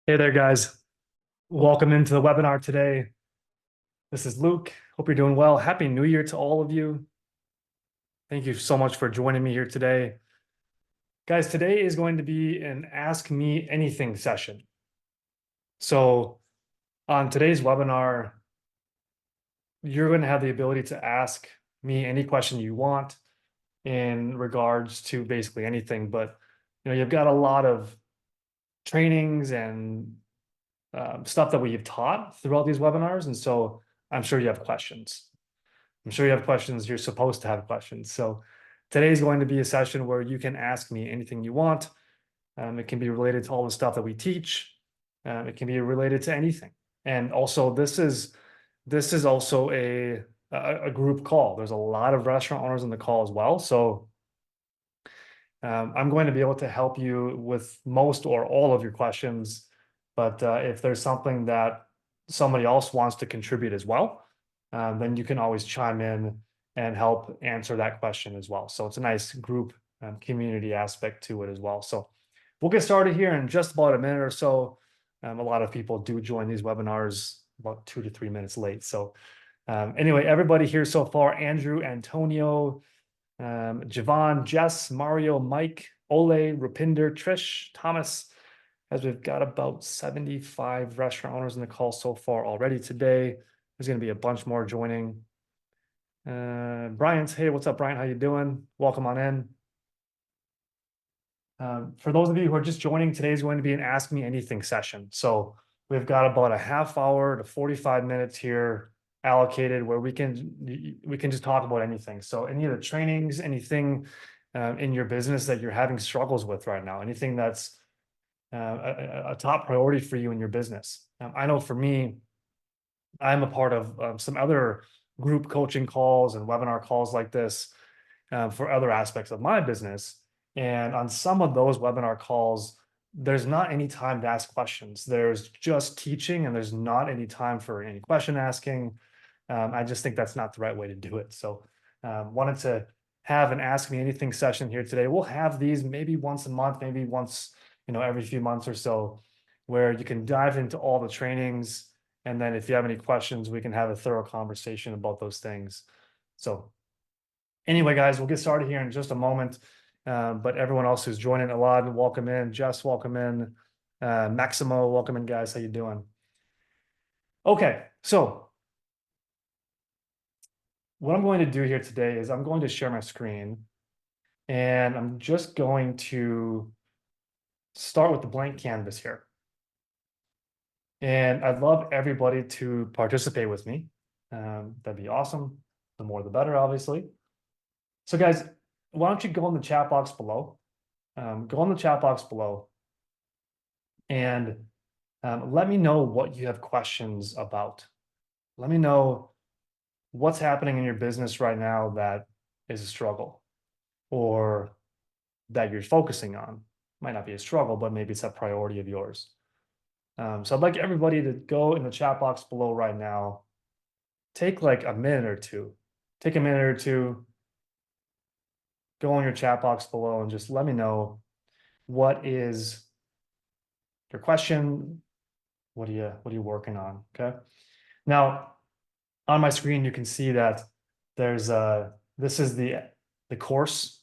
Hey there, guys. Welcome into the webinar today. This is Luke. Hope you're doing well. Happy New Year to all of you. Thank you so much for joining me here today. Guys, today is going to be an Ask Me Anything session. So, on today's webinar, you're going to have the ability to ask me any question you want in regards to basically anything. But, you've got a lot of trainings and stuff that we've taught throughout these webinars. And so I'm sure you have questions. I'm sure you have questions. You're supposed to have questions. So today is going to be a session where you can ask me anything you want. It can be related to all the stuff that we teach. It can be related to anything. And also, this is also a group call. There's a lot of restaurant owners in the call as well. So I'm going to be able to help you with most or all of your questions. But if there's something that somebody else wants to contribute as well, then you can always chime in and help answer that question as well. So it's a nice group community aspect to it as well. So we'll get started here in just about a minute or so. A lot of people do join these webinars about 2 to 3 minutes late. So anyway, everybody here so far, Andrew, Antonio, Javon, Jess, Mario, Mike, Ole, Rupinder, Trish, Thomas, as we've got about 75 restaurant owners in the call so far already today. There's going to be a bunch more joining. Bryant, hey, what's up, Bryant? How you doing? Welcome on in. For those of you who are just joining, today is going to be an Ask Me Anything session. So we've got about a half hour to 45 minutes here allocated where we can just talk about anything. So any of the trainings, anything in your business that you're having struggles with right now, anything that's a top priority for you in your business. I know for me, I'm a part of some other group coaching calls and webinar calls like this for other aspects of my business. And on some of those webinar calls, there's not any time to ask questions. There's just teaching, and there's not any time for any question asking. I just think that's not the right way to do it. So, wanted to have an Ask Me Anything session here today. We'll have these maybe once a month, maybe once, every few months or so, where you can dive into all the trainings. And then if you have any questions, we can have a thorough conversation about those things. So anyway, guys, we'll get started here in just a moment. But everyone else who's joining, Elad, welcome in. Jess, welcome in. Maximo, welcome in, guys. How you doing? Okay, so what I'm going to do here today is I'm going to share my screen, and I'm just going to start with the blank canvas here. And I'd love everybody to participate with me. That'd be awesome. The more, the better, obviously. So guys, why don't you go in the chat box below? Go in the chat box below and let me know what you have questions about. Let me know what's happening in your business right now that is a struggle or that you're focusing on. Might not be a struggle, but maybe it's a priority of yours. So I'd like everybody to go in the chat box below right now. Take like a minute or two. Take a minute or two. Go in your chat box below and just let me know what is your question. What are you working on? Okay. Now, on my screen, you can see that there's this is the course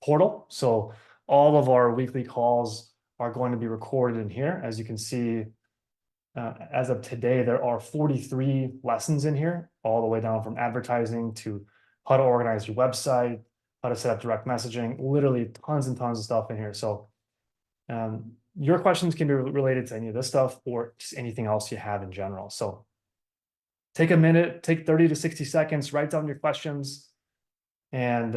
portal. So all of our weekly calls are going to be recorded in here. As you can see, as of today, there are 43 lessons in here, all the way down from advertising to how to organize your website, how to set up direct messaging, literally tons and tons of stuff in here. So your questions can be related to any of this stuff or just anything else you have in general. So take a minute, take 30 to 60 seconds, write down your questions. And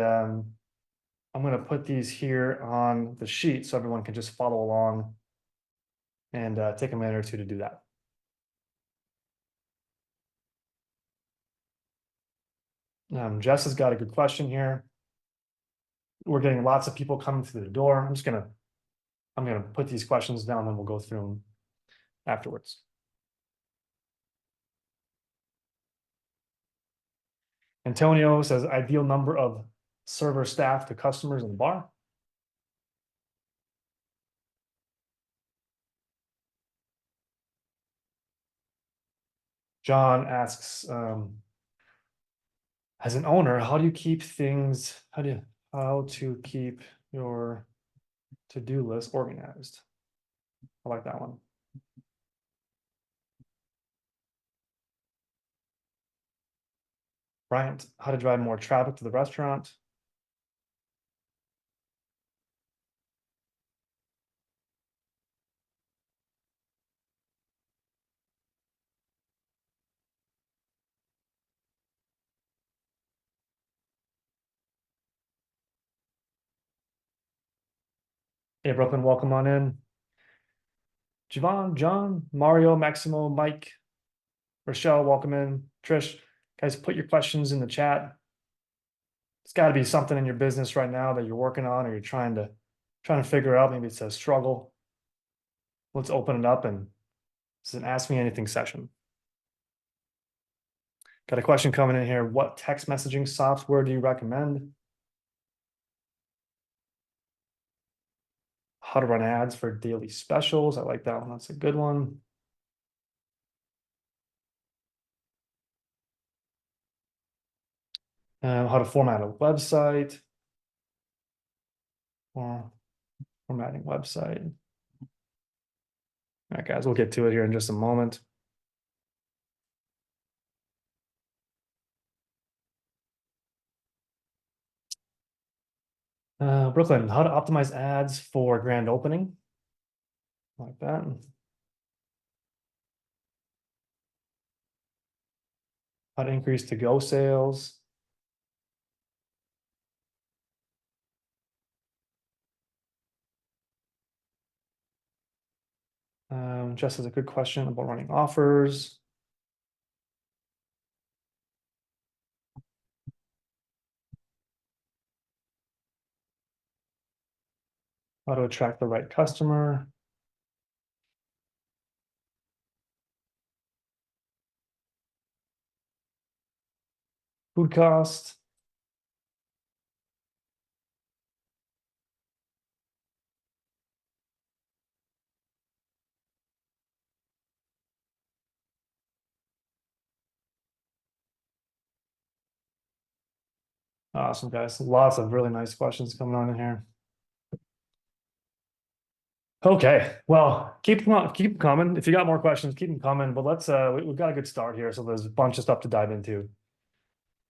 I'm going to put these here on the sheet so everyone can just follow along and take a minute or two to do that. Jess has got a good question here. We're getting lots of people coming through the door. I'm gonna put these questions down, and we'll go through them afterwards. Antonio says ideal number of server staff to customers in the bar. John asks, as an owner, how do you keep things, how to keep your to-do list organized? I like that one. Bryant, how to drive more traffic to the restaurant? Hey, Brooklyn, welcome on in. Javon, John, Mario, Maximo, Mike, Rochelle, welcome in. Trish, guys, put your questions in the chat. It's got to be something in your business right now that you're working on or you're trying to figure out. Maybe it's a struggle. Let's open it up, and it's an Ask Me Anything session. Got a question coming in here. What text messaging software do you recommend? How to run ads for daily specials. I like that one. That's a good one. How to format a website. Or formatting website. All right, guys, we'll get to it here in just a moment. Brooklyn, how to optimize ads for grand opening. Like that. How to increase to-go sales. Jess has a good question about running offers. How to attract the right customer. Food cost. Awesome, guys. Lots of really nice questions coming on in here. Okay, well, keep them coming. If you got more questions, keep them coming. But let's we've got a good start here, so there's a bunch of stuff to dive into.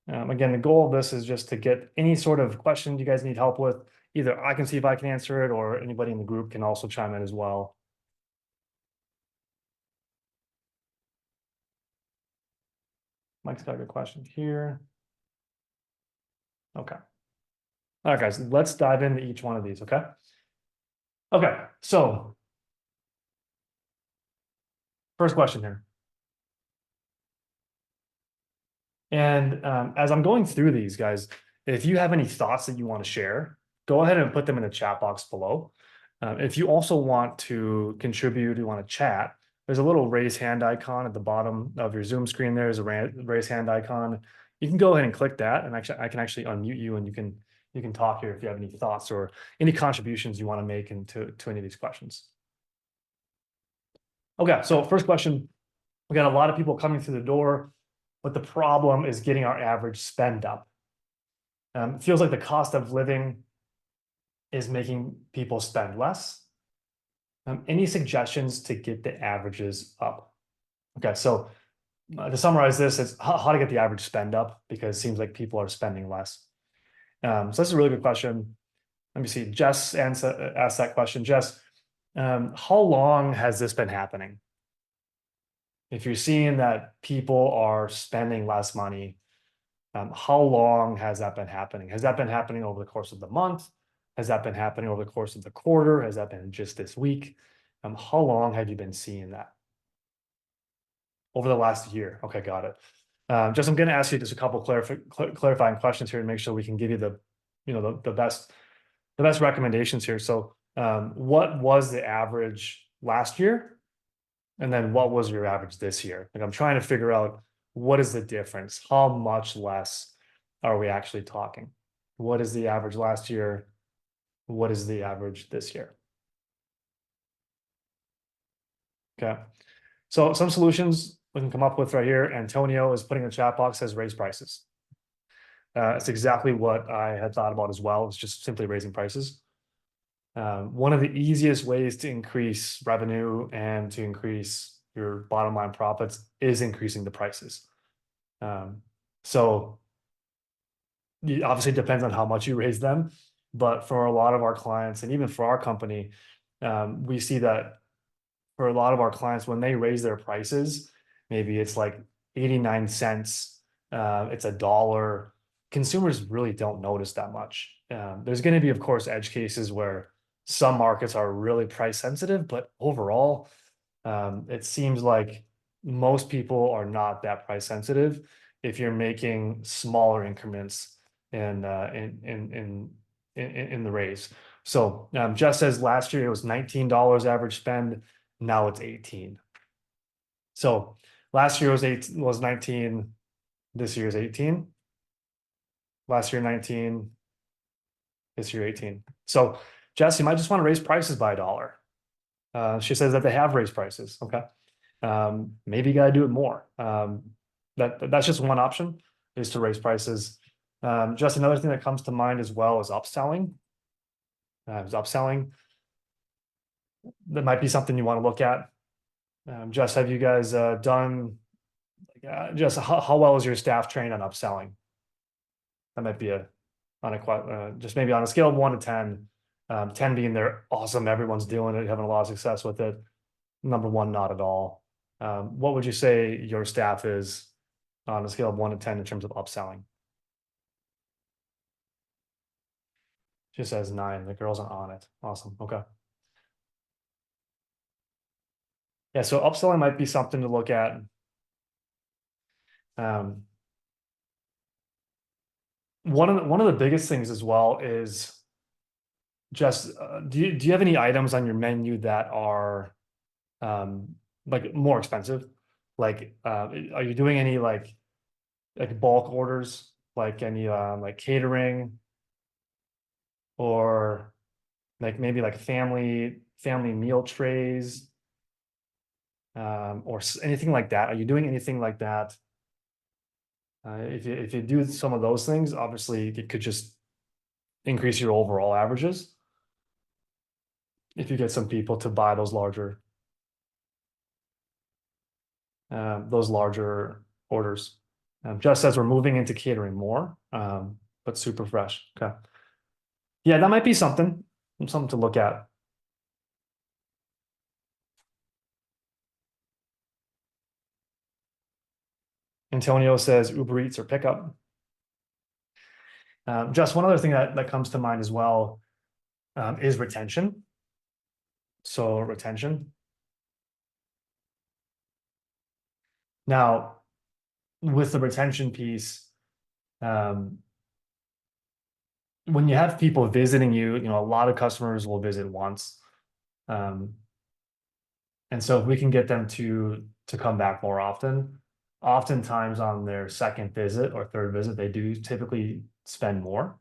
Again, the goal of this is just to get any sort of question you guys need help with. Either I can see if I can answer it, or anybody in the group can also chime in as well. Mike's got a good question here. Okay. All right, guys, let's dive into each one of these, okay? Okay, so first question here. And as I'm going through these, guys, if you have any thoughts that you want to share, go ahead and put them in the chat box below. If you also want to contribute, you want to chat, there's a little raise hand icon at the bottom of your Zoom screen. There's a raise hand icon. You can go ahead and click that, and actually, I can actually unmute you, and you can talk here if you have any thoughts or any contributions you want to make into any of these questions. Okay, so first question, we got a lot of people coming through the door, but the problem is getting our average spend up. It feels like the cost of living is making people spend less. Any suggestions to get the averages up? Okay, so to summarize this, it's how to get the average spend up, because it seems like people are spending less. So that's a really good question. Let me see. Jess asked that question. Jess, how long has this been happening? If you're seeing that people are spending less money, how long has that been happening? Has that been happening over the course of the month? Has that been happening over the course of the quarter? Has that been just this week? How long have you been seeing that? Over the last year. Okay, got it. Just I'm going to ask you just a couple clarifying questions here to make sure we can give you the best recommendations here. So, what was the average last year? And then what was your average this year? Like, I'm trying to figure out, what is the difference? How much less are we actually talking? What is the average last year? What is the average this year? Okay. So some solutions we can come up with right here. Antonio is putting in the chat box, says raise prices. It's exactly what I had thought about as well. It's just simply raising prices. One of the easiest ways to increase revenue and to increase your bottom line profits is increasing the prices. So it obviously depends on how much you raise them, but for a lot of our clients and even for our company, we see that for a lot of our clients, when they raise their prices, maybe it's like 89 cents, it's $1. Consumers really don't notice that much. There's going to be, of course, edge cases where some markets are really price sensitive, but overall, it seems like most people are not that price sensitive if you're making smaller increments in the raise. So Jess says last year it was $19 average spend. Now it's 18. So last year was 19. This year is 18. Last year 19. This year 18. So Jess, you might just want to raise prices by $1. She says that they have raised prices. Okay. Maybe you got to do it more. That's just one option, is to raise prices. Just another thing that comes to mind as well is upselling. That might be something you want to look at. Just have you guys done? Just how well is your staff trained on upselling? That might be just maybe on a scale of 1 to 10. 10 being they're awesome, everyone's doing it, having a lot of success with it. Number 1, not at all. What would you say your staff is on a scale of 1 to 10 in terms of upselling? She says 9. The girls are on it. Awesome. Okay. Yeah, so upselling might be something to look at. One of the biggest things as well is just do you have any items on your menu that are like more expensive? Like are you doing any like bulk orders, like any like catering, or like maybe like family meal trays, or anything like that? Are you doing anything like that? If you do some of those things, obviously it could just increase your overall averages if you get some people to buy those larger orders. Just says we're moving into catering more, but super fresh. Okay. Yeah, that might be something to look at. Antonio says Uber Eats or pickup. Just one other thing that comes to mind as well is retention. So retention. Now, with the retention piece, when you have people visiting you, a lot of customers will visit once. And so if we can get them to come back more often, oftentimes on their second visit or third visit, they do typically spend more.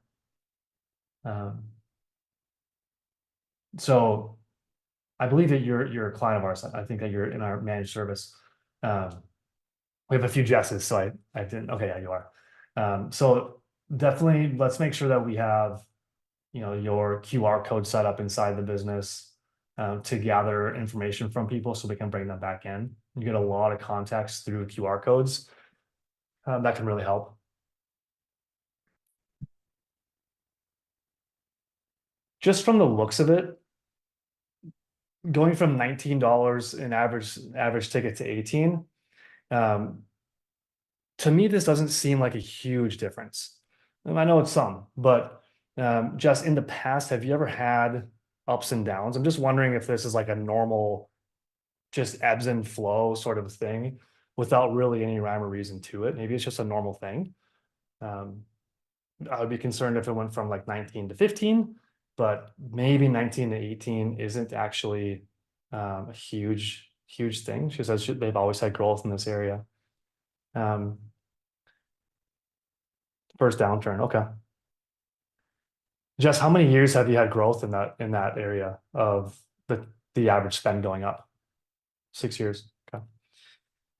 So I believe that you're a client of ours. I think that you're in our managed service. We have a few Jesses, so I didn't. Okay, yeah, you are. So definitely, let's make sure that we have, your QR code set up inside the business to gather information from people, so we can bring them back in. You get a lot of context through QR codes. That can really help. Just from the looks of it, going from $19 in average ticket to 18, to me, this doesn't seem like a huge difference. And I know it's some, but just in the past, have you ever had ups and downs? I'm just wondering if this is like a normal, just ebbs and flow sort of thing without really any rhyme or reason to it. Maybe it's just a normal thing. I would be concerned if it went from like 19 to 15, but maybe 19 to 18 isn't actually a huge thing. She says they've always had growth in this area. First downturn. Okay. Jess, how many years have you had growth in that area of the average spend going up? 6 years. Okay.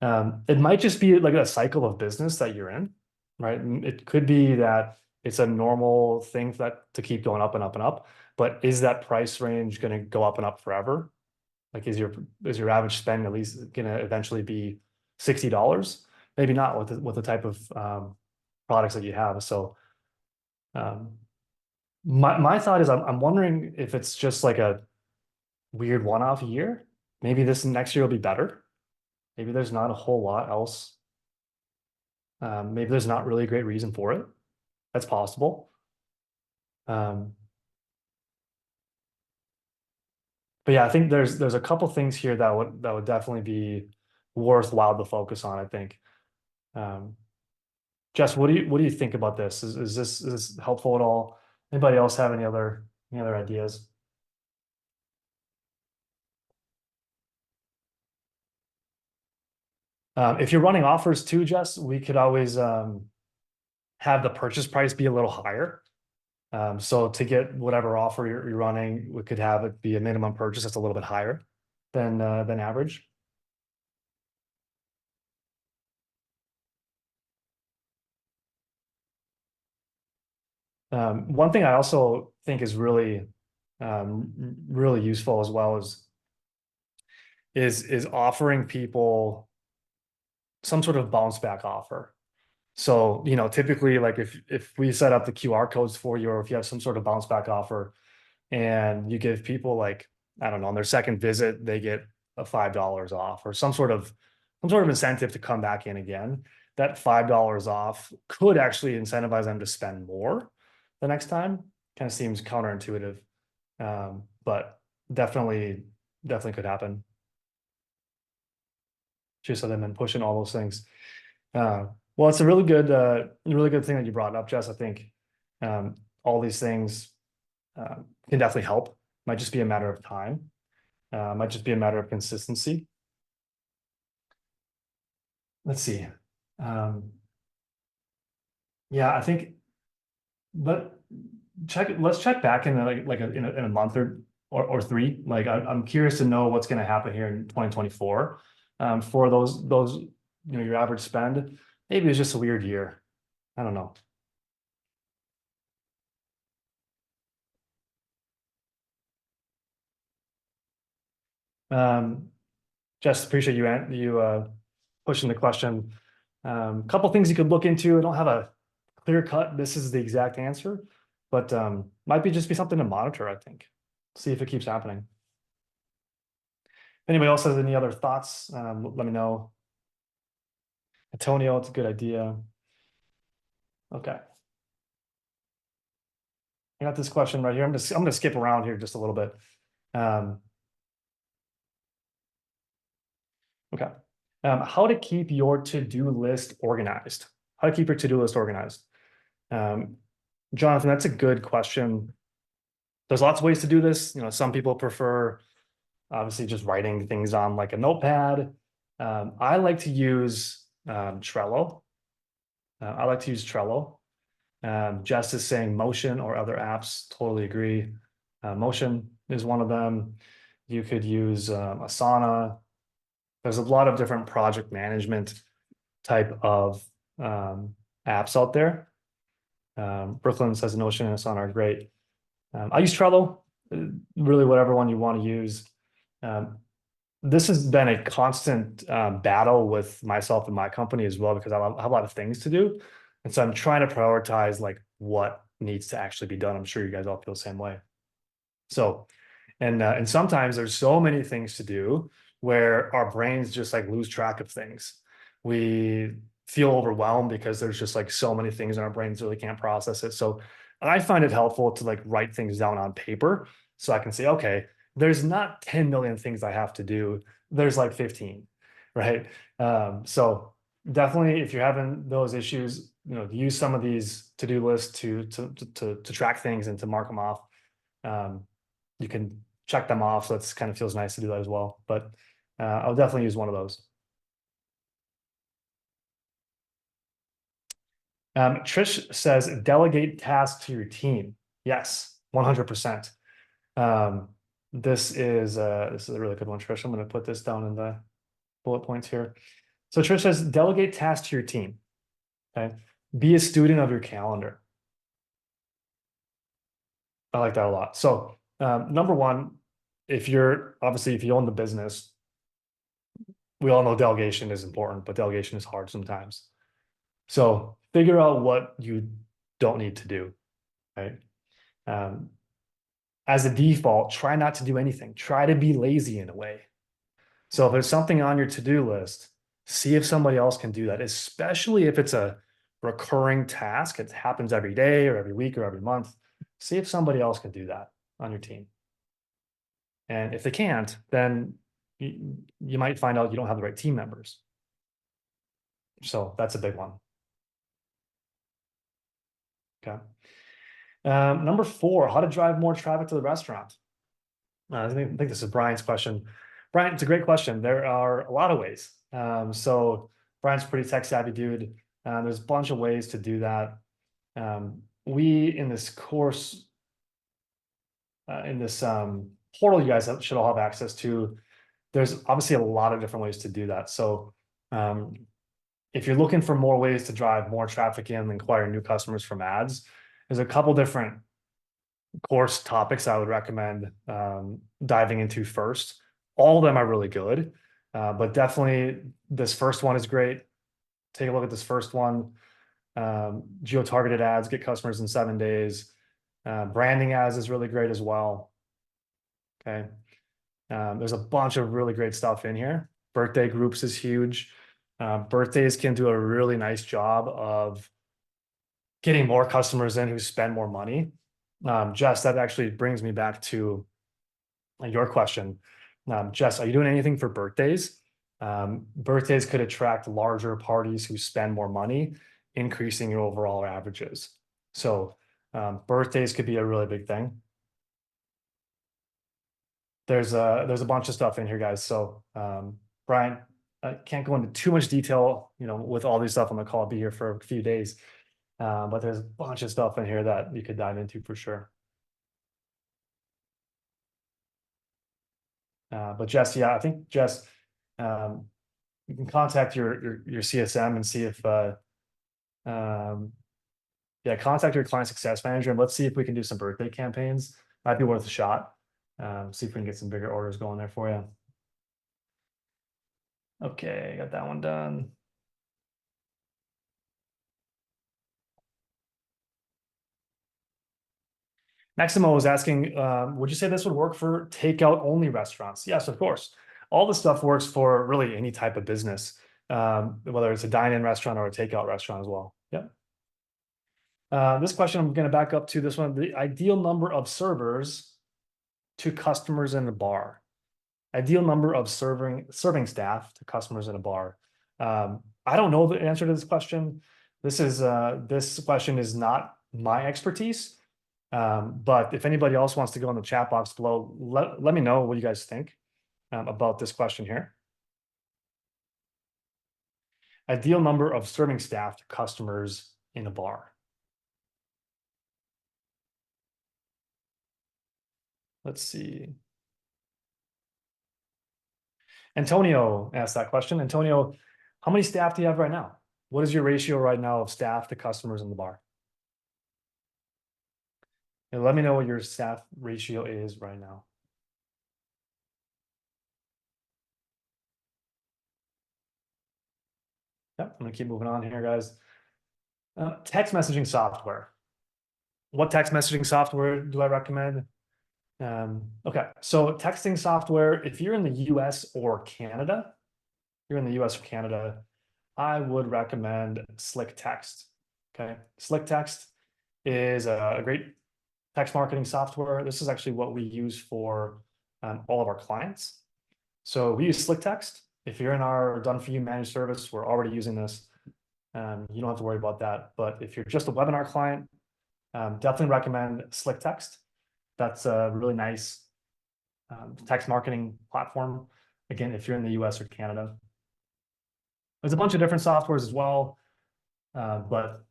It might just be like a cycle of business that you're in, right? And it could be that it's a normal thing that to keep going up and up and up, but is that price range going to go up and up forever? Like, is your average spend at least going to eventually be $60? Maybe not with the type of products that you have. So um, my thought is I'm wondering if it's just like a weird one-off year. Maybe this next year will be better. Maybe there's not a whole lot else. Maybe there's not really a great reason for it. That's possible. Um, but yeah, I think there's a couple things here that would definitely be worthwhile to focus on, I think. Um, Jess, what do you think about this? Is this helpful at all? Anybody else have any other ideas? If you're running offers too, Jess, we could always have the purchase price be a little higher. So to get whatever offer you're running, we could have it be a minimum purchase that's a little bit higher than average. One thing I also think is really useful as well is offering people some sort of bounce back offer. So, typically, like if we set up the QR codes for you, or if you have some sort of bounce back offer, and you give people like, I don't know, on their second visit, they get a $5 off, or some sort of incentive to come back in again. That $5 off could actually incentivize them to spend more the next time. Kind of seems counterintuitive, but definitely could happen. Just so they've been pushing all those things. Well, it's a really good thing that you brought up, Jess. I think all these things can definitely help. Might just be a matter of time. Might just be a matter of consistency. Let's see. Um, yeah, I think, but let's check back in in a month or three. Like I'm curious to know what's going to happen here in 2024 for those your average spend. Maybe it's just a weird year. I don't know. Um, Jess, appreciate you pushing the question. Couple things you could look into. I don't have a clear cut. This is the exact answer, but might be just be something to monitor. I think. See if it keeps happening. If anybody else has any other thoughts, let me know. Antonio, it's a good idea. Okay, I got this question right here. I'm gonna skip around here just a little bit. Um, okay, how to keep your to-do list organized? How to keep your to-do list organized? Um, Jonathan, that's a good question. There's lots of ways to do this. Some people prefer obviously just writing things on like a notepad. I like to use Trello. I like to use Trello. Jess is saying Motion or other apps. Totally agree. Motion is one of them. You could use Asana. There's a lot of different project management type of apps out there. Brooklyn says Notion and Asana are great. I use Trello, really whatever one you want to use. Um, this has been a constant battle with myself and my company as well because have a lot of things to do, and so I'm trying to prioritize like what needs to actually be done. I'm sure you guys all feel the same way. So, and sometimes there's so many things to do where our brains just like lose track of things. We feel overwhelmed because there's just like so many things and our brains really can't process it. So I find it helpful to like write things down on paper so I can say, okay, there's not 10 million things I have to do. There's like 15, right? So definitely if you're having those issues, use some of these to-do lists to track things and to mark them off. You can check them off. So it's kind of feels nice to do that as well. But I'll definitely use one of those. Trish says delegate tasks to your team. Yes, 100%. Um, this is a really good one, Trish. I'm going to put this down in the bullet points here. So Trish says, delegate tasks to your team. Okay. Be a student of your calendar. I like that a lot. So number one, if you own the business, we all know delegation is important, but delegation is hard sometimes. So figure out what you don't need to do, right? As a default, try not to do anything. Try to be lazy in a way. So if there's something on your to-do list, see if somebody else can do that, especially if it's a recurring task. It happens every day or every week or every month. See if somebody else can do that on your team. And if they can't, then you might find out you don't have the right team members. So that's a big one. Okay. Number 4, how to drive more traffic to the restaurant. I think this is Brian's question. Brian, it's a great question. There are a lot of ways. So Brian's a pretty tech savvy dude. There's a bunch of ways to do that. We in this course, in this portal you guys should all have access to, there's obviously a lot of different ways to do that. So if you're looking for more ways to drive more traffic in and acquire new customers from ads, there's a couple different course topics I would recommend diving into first. All of them are really good, but definitely this first one is great. Take a look at this first one. Geo-targeted ads, get customers in 7 days. Branding ads is really great as well. Okay. There's a bunch of really great stuff in here. Birthday groups is huge. Birthdays can do a really nice job of getting more customers in who spend more money. Jess, that actually brings me back to your question. Jess, are you doing anything for birthdays? Birthdays could attract larger parties who spend more money, increasing your overall averages. So birthdays could be a really big thing. There's a bunch of stuff in here, guys. So Brian, I can't go into too much detail, with all these stuff on the call. I'll be here for a few days. But there's a bunch of stuff in here that you could dive into for sure. But Jess, yeah, I think Jess, you can contact your CSM and see if contact your client success manager and let's see if we can do some birthday campaigns. Might be worth a shot. See if we can get some bigger orders going there for you. Okay, got that one done. Maximo was asking, would you say this would work for takeout only restaurants? Yes, of course. All this stuff works for really any type of business, whether it's a dine-in restaurant or a takeout restaurant as well. Yep. This question, I'm going to back up to this one. The ideal number of servers to customers in a bar. Ideal number of serving staff to customers in a bar. I don't know the answer to this question. This question is not my expertise. But if anybody else wants to go in the chat box below, let me know what you guys think about this question here. Ideal number of serving staff to customers in a bar. Let's see. Antonio asked that question. Antonio, how many staff do you have right now? What is your ratio right now of staff to customers in the bar? And let me know what your staff ratio is right now. Yep, I'm gonna keep moving on here, guys. Text messaging software. What text messaging software do I recommend? Okay, so texting software, if you're in the US or Canada, I would recommend SlickText. Okay, SlickText is a great text marketing software. This is actually what we use for all of our clients. So we use SlickText. If you're in our done-for-you managed service, we're already using this. You don't have to worry about that. But if you're just a webinar client, definitely recommend SlickText. That's a really nice text marketing platform. Again, if you're in the US or Canada. There's a bunch of different softwares as well, but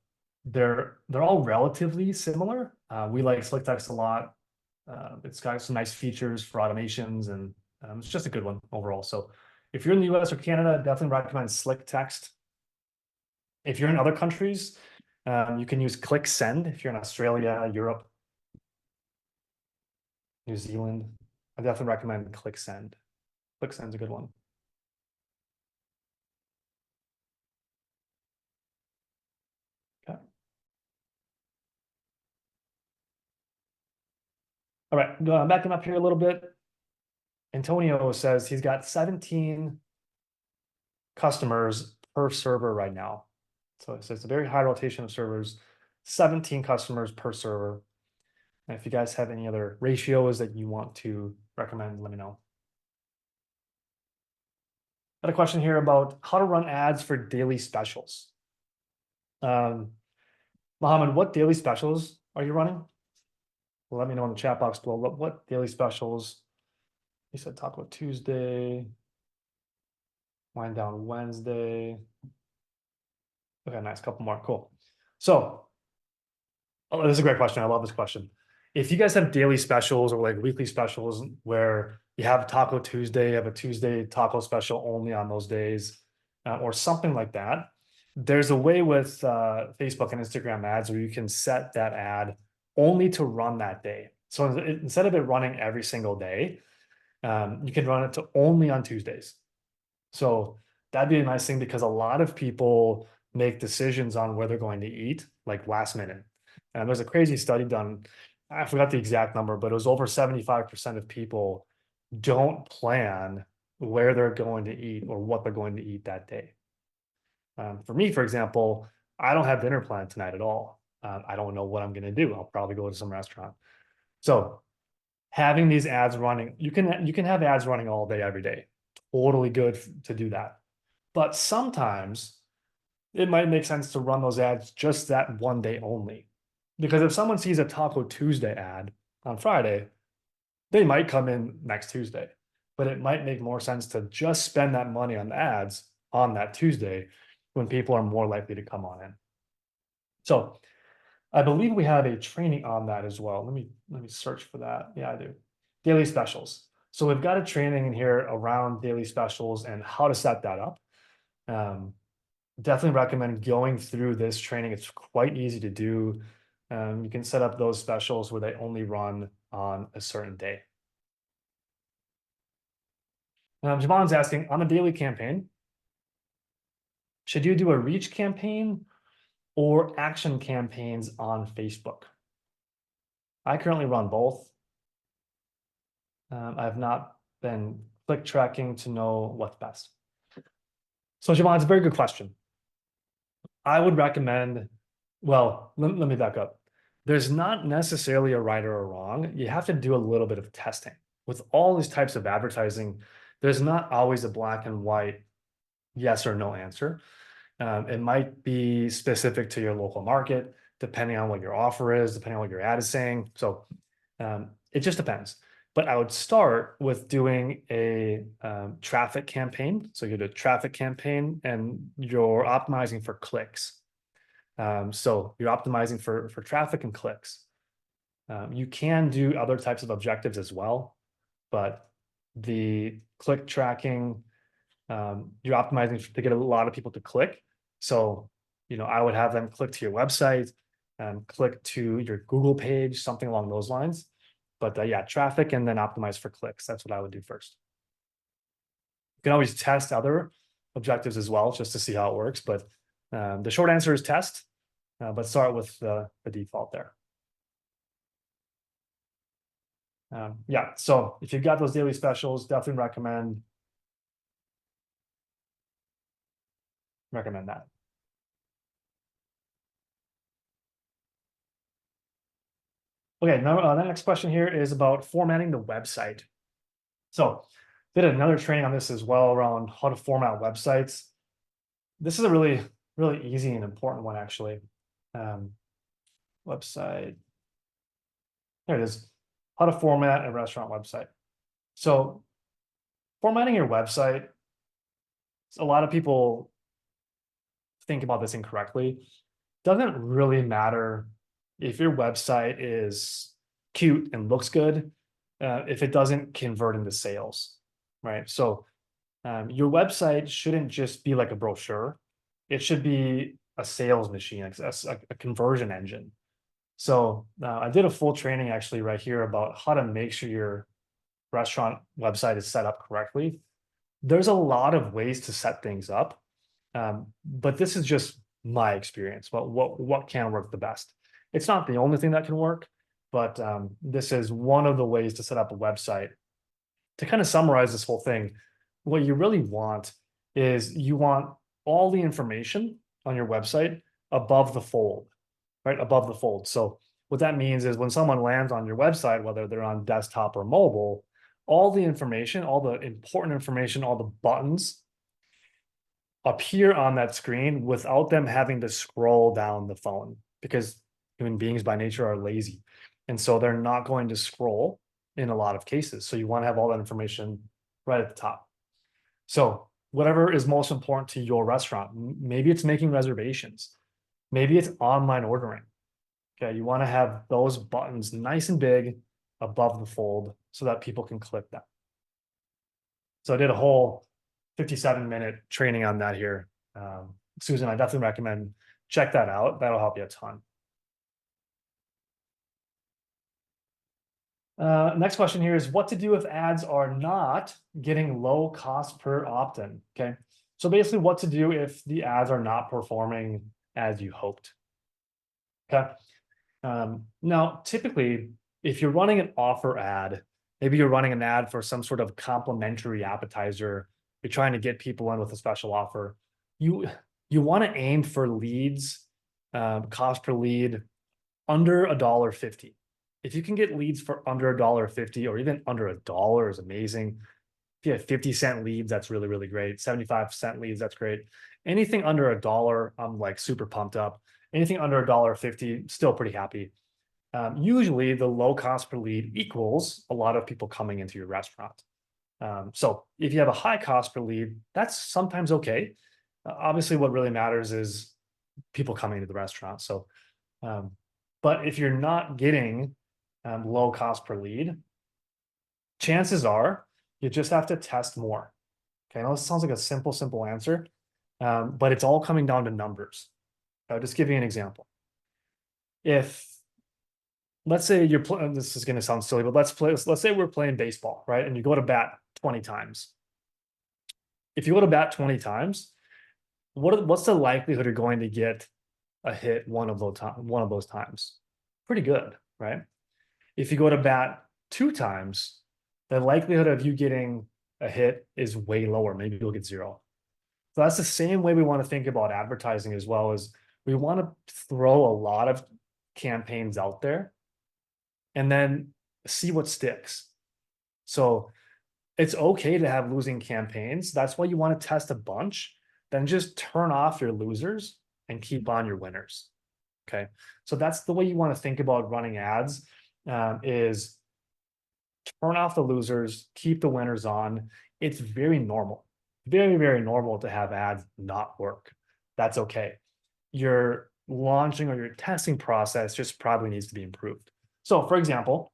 they're all relatively similar. We like SlickText a lot. It's got some nice features for automations, and it's just a good one overall. So If you're in the US or Canada, definitely recommend Slick Text. If you're in other countries, you can use Click Send if you're in Australia, Europe, New Zealand. I definitely recommend Click Send. Click Send's a good one. Okay. All right, backing up here a little bit. Antonio says he's got 17 customers per server right now. So it says a very high rotation of servers, 17 customers per server. And if you guys have any other ratios that you want to recommend, let me know. Got a question here about how to run ads for daily specials. Mohammed, what daily specials are you running? Let me know in the chat box below. What daily specials? He said Taco Tuesday, Wind Down Wednesday. Okay, nice. Couple more. Cool. So, oh, this is a great question. I love this question. If you guys have daily specials or like weekly specials where you have Taco Tuesday, you have a Tuesday taco special only on those days, or something like that, there's a way with Facebook and Instagram ads where you can set that ad only to run that day. So instead of it running every single day, you can run it to only on Tuesdays. So that'd be a nice thing because a lot of people make decisions on where they're going to eat like last minute. And there's a crazy study done. I forgot the exact number, but it was over 75% of people don't plan where they're going to eat or what they're going to eat that day. For me, for example, I don't have dinner planned tonight at all. I don't know what I'm going to do. I'll probably go to some restaurant. So having these ads running, you can have ads running all day, every day. Totally good to do that. But sometimes it might make sense to run those ads just that one day only. Because if someone sees a Taco Tuesday ad on Friday, they might come in next Tuesday. But it might make more sense to just spend that money on the ads on that Tuesday when people are more likely to come on in. So I believe we have a training on that as well. Let me search for that. Yeah, I do. Daily specials. So we've got a training in here around daily specials and how to set that up. Definitely recommend going through this training. It's quite easy to do. You can set up those specials where they only run on a certain day. Jamon's asking, on a daily campaign, should you do a reach campaign or action campaigns on Facebook? I currently run both. I've not been click tracking to know what's best. So Javon, it's a very good question. I would recommend, well, let me back up. There's not necessarily a right or a wrong. You have to do a little bit of testing. With all these types of advertising, there's not always a black and white yes or no answer. It might be specific to your local market, depending on what your offer is, depending on what your ad is saying. So it just depends. But I would start with doing a traffic campaign. So you do a traffic campaign and you're optimizing for clicks. So you're optimizing for traffic and clicks. You can do other types of objectives as well, but the click tracking, you're optimizing to get a lot of people to click. So, I would have them click to your website, click to your Google page, something along those lines. But yeah, traffic and then optimize for clicks. That's what I would do first. You can always test other objectives as well, just to see how it works. But the short answer is test, but start with the default there. Yeah, so if you've got those daily specials, definitely recommend that. Okay, now the next question here is about formatting the website. So did another training on this as well around how to format websites. This is a really, really easy and important one, actually. Website. There it is. How to format a restaurant website. So formatting your website, a lot of people think about this incorrectly. Doesn't really matter if your website is cute and looks good, if it doesn't convert into sales, right? So Your website shouldn't just be like a brochure. It should be a sales machine, like a conversion engine. So I did a full training actually right here about how to make sure your restaurant website is set up correctly. There's a lot of ways to set things up, but this is just my experience. What can work the best? It's not the only thing that can work, but this is one of the ways to set up a website. To kind of summarize this whole thing, what you really want is you want all the information on your website above the fold, right? Above the fold. So what that means is when someone lands on your website, whether they're on desktop or mobile, all the information, all the important information, all the buttons appear on that screen without them having to scroll down the phone, because human beings by nature are lazy. And so they're not going to scroll in a lot of cases. So you want to have all that information right at the top. So whatever is most important to your restaurant, maybe it's making reservations, maybe it's online ordering. Okay, you want to have those buttons nice and big above the fold so that people can click them. So I did a whole 57-minute training on that here. Susan, I definitely recommend check that out. That'll help you a ton. Next question here is what to do if ads are not getting low cost per opt-in. Okay, so basically what to do if the ads are not performing as you hoped. Okay, now typically if you're running an offer ad, maybe you're running an ad for some sort of complimentary appetizer, you're trying to get people in with a special offer, you want to aim for leads, cost per lead under $1.50. If you can get leads for under $1.50 or even under $1 is amazing. If you have 50-cent leads, that's really, really great. 75-cent leads, that's great. Anything under $1, I'm like super pumped up. Anything under $1.50, still pretty happy. Usually the low cost per lead equals a lot of people coming into your restaurant. So if you have a high cost per lead, that's sometimes okay. Obviously, what really matters is people coming to the restaurant. So, but if you're not getting low cost per lead, chances are you just have to test more. Okay, I know this sounds like a simple answer, but it's all coming down to numbers. I'll just give you an example. If let's say you're playing, this is going to sound silly, but let's say we're playing baseball, right? And you go to bat 20 times. If you go to bat 20 times, what's the likelihood you're going to get a hit one of those times? Pretty good, right? If you go to bat 2 times, the likelihood of you getting a hit is way lower. Maybe you'll get 0. So that's the same way we want to think about advertising as well. As we want to throw a lot of campaigns out there and then see what sticks. So it's okay to have losing campaigns. That's why you want to test a bunch, then just turn off your losers and keep on your winners. Okay, so that's the way you want to think about running ads, is turn off the losers, keep the winners on. It's very normal, very normal to have ads not work. That's okay. Your launching or your testing process just probably needs to be improved. So for example,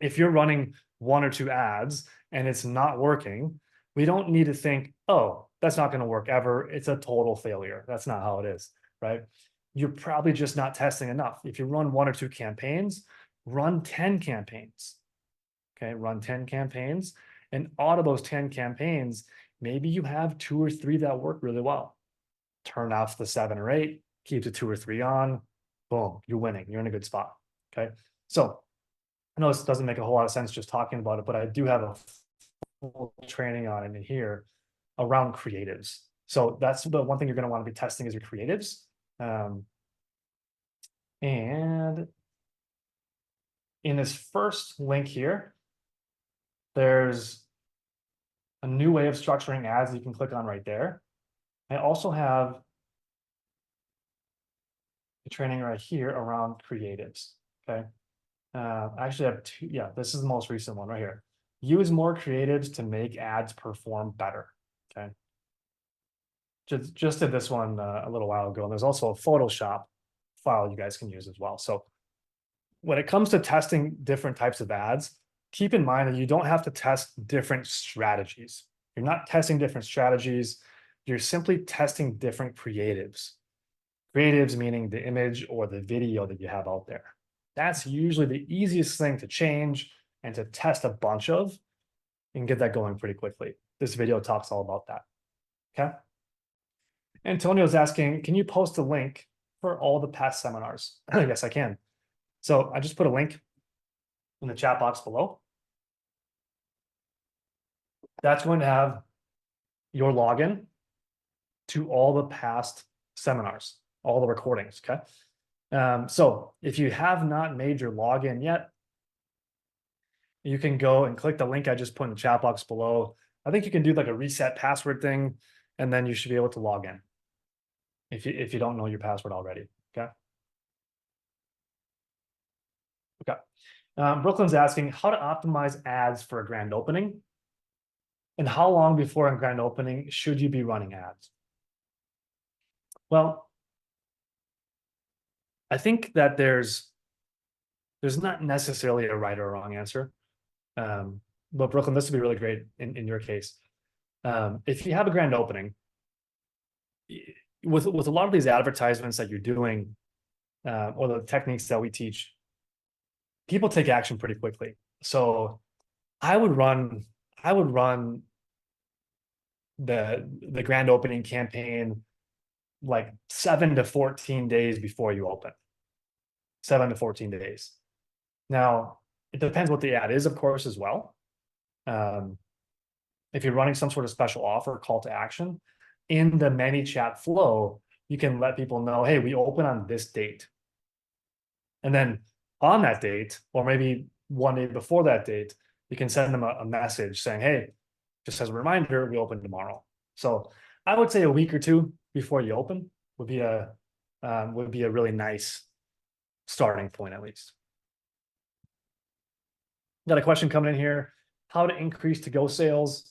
if you're running 1 or 2 ads and it's not working, we don't need to think, oh, that's not going to work ever. It's a total failure. That's not how it is, right? You're probably just not testing enough. If you run 1 or 2 campaigns, run 10 campaigns. Okay, run 10 campaigns. And out of those 10 campaigns, maybe you have 2 or 3 that work really well. Turn off the 7 or 8, keep the 2 or 3 on. Boom, you're winning. You're in a good spot. Okay, so I know this doesn't make a whole lot of sense just talking about it, but I do have a full training on it in here around creatives. So that's the one thing you're going to want to be testing is your creatives. And in this first link here, there's a new way of structuring ads that you can click on right there. I also have a training right here around creatives. Okay. I actually have 2. Yeah, this is the most recent one right here. Use more creatives to make ads perform better. Okay. Just did this one a little while ago. And there's also a Photoshop file you guys can use as well. So when it comes to testing different types of ads, keep in mind that you don't have to test different strategies. You're not testing different strategies. You're simply testing different creatives. Creatives meaning the image or the video that you have out there. That's usually the easiest thing to change and to test a bunch of and get that going pretty quickly. This video talks all about that. Okay. Antonio's asking, can you post a link for all the past seminars? Yes, I can. So I just put a link in the chat box below. That's going to have your login to all the past seminars, all the recordings, okay? So if you have not made your login yet, you can go and click the link I just put in the chat box below. I think you can do like a reset password thing, and then you should be able to log in if you don't know your password already, okay? Okay. Brooklyn's asking how to optimize ads for a grand opening and how long before a grand opening should you be running ads? Well, I think that there's not necessarily a right or wrong answer. But Brooklyn, this would be really great in your case. If you have a grand opening, with a lot of these advertisements that you're doing, or the techniques that we teach, people take action pretty quickly. So I would run the grand opening campaign like 7 to 14 days before you open. 7 to 14 days. Now, it depends what the ad is, of course, as well. If you're running some sort of special offer, call to action, in the ManyChat flow, you can let people know, hey, we open on this date. And then on that date, or maybe one day before that date, you can send them a message saying, hey, just as a reminder, we open tomorrow. So I would say a week or two before you open would be a really nice starting point, at least. Got a question coming in here: how to increase to-go sales.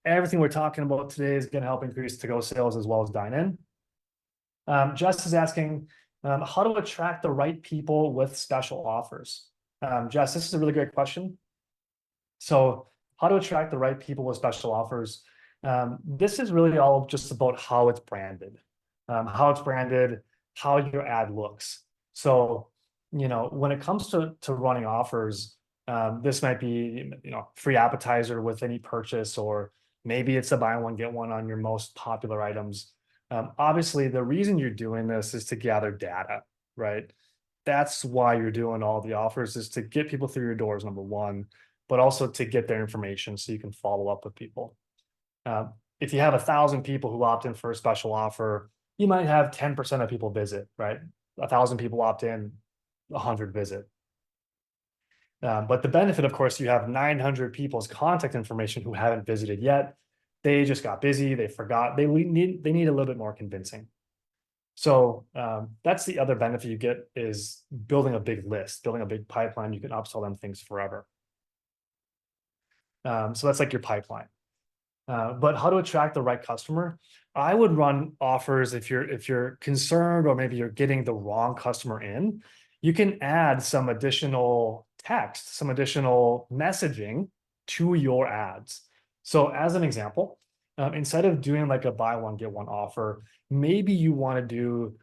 Everything we're talking about today is going to help increase to-go sales as well as dine-in. Jess is asking how to attract the right people with special offers. Jess, this is a really great question. So how to attract the right people with special offers. This is really all just about how it's branded, how your ad looks. So, when it comes to running offers, this might be, free appetizer with any purchase, or maybe it's a buy one, get one on your most popular items. Obviously, the reason you're doing this is to gather data, right? That's why you're doing all the offers, is to get people through your doors, number one, but also to get their information so you can follow up with people. If you have 1,000 people who opt in for a special offer, you might have 10% of people visit, right? 1,000 people opt in, 100 visit. But the benefit, of course, you have 900 people's contact information who haven't visited yet. They just got busy, they forgot, they need a little bit more convincing. So that's the other benefit you get, is building a big list, building a big pipeline. You can upsell them things forever. So that's like your pipeline. But how to attract the right customer? I would run offers if you're concerned, or maybe you're getting the wrong customer in. You can add some additional text, some additional messaging to your ads. So as an example, instead of doing like a buy one, get one offer, maybe you want to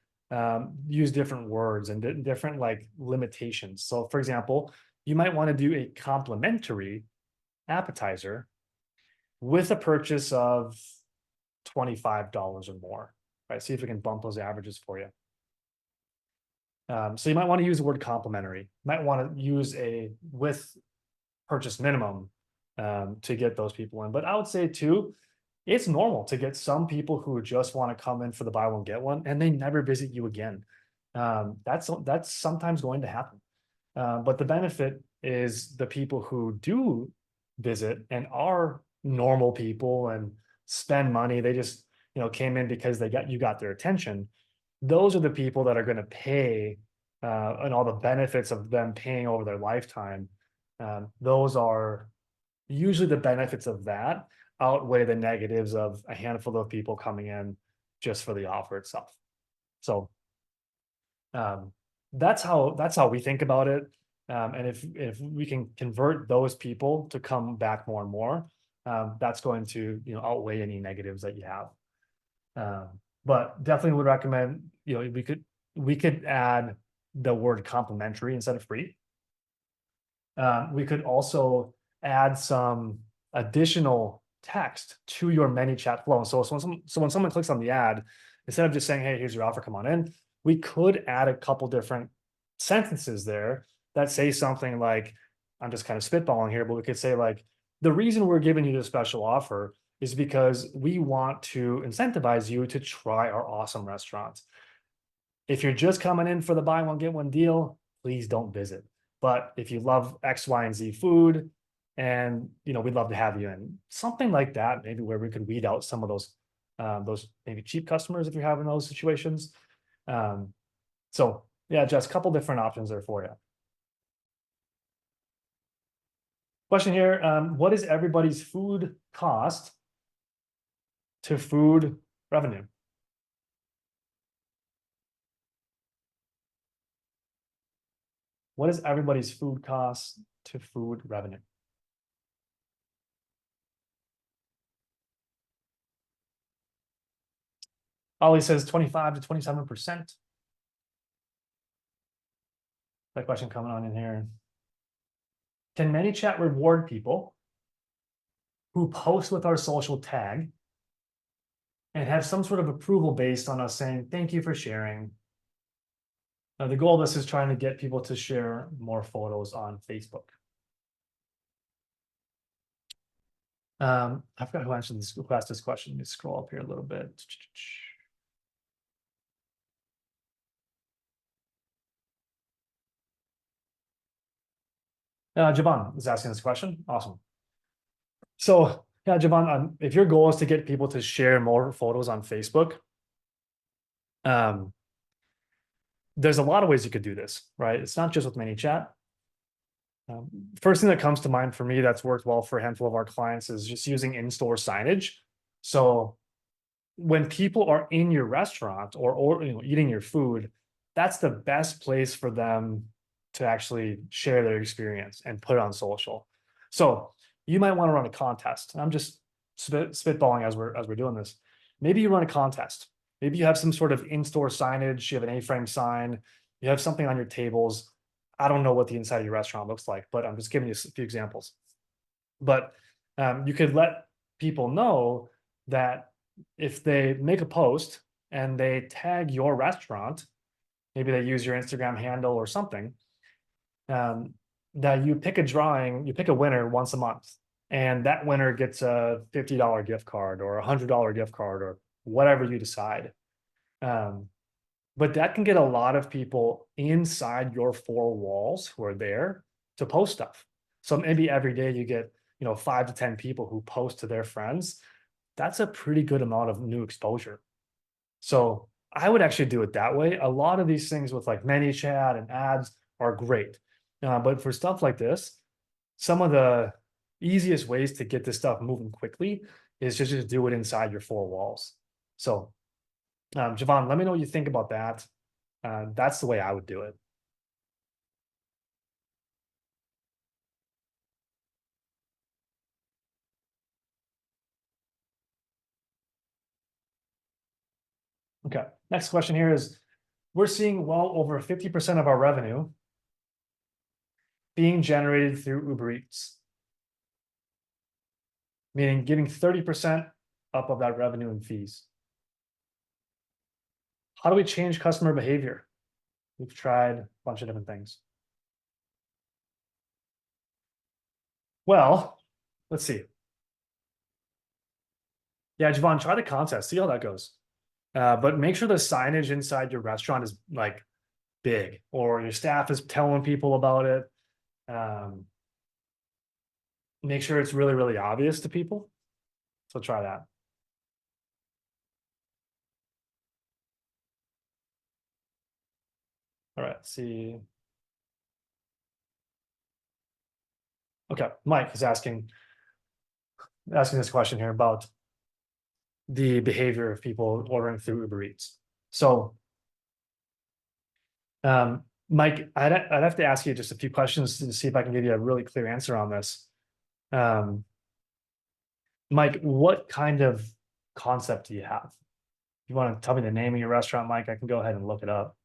use different words and different like limitations. So for example, you might want to do a complimentary appetizer with a purchase of $25 or more, right? See if we can bump those averages for you. So you might want to use the word complimentary. You might want to use a with purchase minimum to get those people in. But I would say too, it's normal to get some people who just want to come in for the buy one, get one, and they never visit you again. That's sometimes going to happen. But the benefit is the people who do visit and are normal people and spend money, they just came in because you got their attention. Those are the people that are going to pay, and all the benefits of them paying over their lifetime. Those are usually the benefits of that outweigh the negatives of a handful of people coming in just for the offer itself. So that's how we think about it. And if we can convert those people to come back more and more, that's going to, outweigh any negatives that you have. But definitely would recommend, we could add the word complimentary instead of free. We could also add some additional text to your ManyChat flow. So when someone clicks on the ad, instead of just saying, hey, here's your offer, come on in, we could add a couple different sentences there that say something like, I'm just kind of spitballing here, but we could say like, the reason we're giving you this special offer is because we want to incentivize you to try our awesome restaurants. If you're just coming in for the buy one, get one deal, please don't visit. But if you love X, Y, and Z food, and we'd love to have you in. Something like that, maybe where we could weed out some of those maybe cheap customers if you're having those situations. So yeah, just a couple different options there for you. Question here, what is everybody's food cost to food revenue? What is everybody's food cost to food revenue? Ollie says 25 to 27%. That question coming on in here. Can ManyChat reward people who post with our social tag and have some sort of approval based on us saying, thank you for sharing? Now, the goal of this is trying to get people to share more photos on Facebook. I forgot who asked this question. Let me scroll up here a little bit. Javan is asking this question. Awesome. So yeah, Javan, if your goal is to get people to share more photos on Facebook, there's a lot of ways you could do this, right? It's not just with ManyChat. First thing that comes to mind for me that's worked well for a handful of our clients is just using in-store signage. So when people are in your restaurant or eating your food, that's the best place for them to actually share their experience and put it on social. So you might want to run a contest. And I'm just spitballing as we're doing this. Maybe you run a contest. Maybe you have some sort of in-store signage. You have an A-frame sign. You have something on your tables. I don't know what the inside of your restaurant looks like, but I'm just giving you a few examples. But you could let people know that if they make a post and they tag your restaurant, maybe they use your Instagram handle or something, that you pick a winner once a month, and that winner gets a $50 gift card or $100 gift card or whatever you decide. But that can get a lot of people inside your four walls who are there to post stuff. So maybe every day you get 5 to 10 people who post to their friends. That's a pretty good amount of new exposure. So I would actually do it that way. A lot of these things with like ManyChat and ads are great. But for stuff like this, some of the easiest ways to get this stuff moving quickly is just do it inside your four walls. So Javan, let me know what you think about that. That's the way I would do it. Okay, next question here is, we're seeing well over 50% of our revenue being generated through Uber Eats, meaning giving 30% up of that revenue in fees. How do we change customer behavior? We've tried a bunch of different things. Well, let's see. Yeah, Javon, try the contest, see how that goes. But make sure the signage inside your restaurant is like big, or your staff is telling people about it. Make sure it's really, really obvious to people. So try that. All right, let's see. Okay, Mike is asking this question here about the behavior of people ordering through Uber Eats. So, Mike, I'd have to ask you just a few questions to see if I can give you a really clear answer on this. Mike, what kind of concept do you have? You want to tell me the name of your restaurant, Mike? I can go ahead and look it up.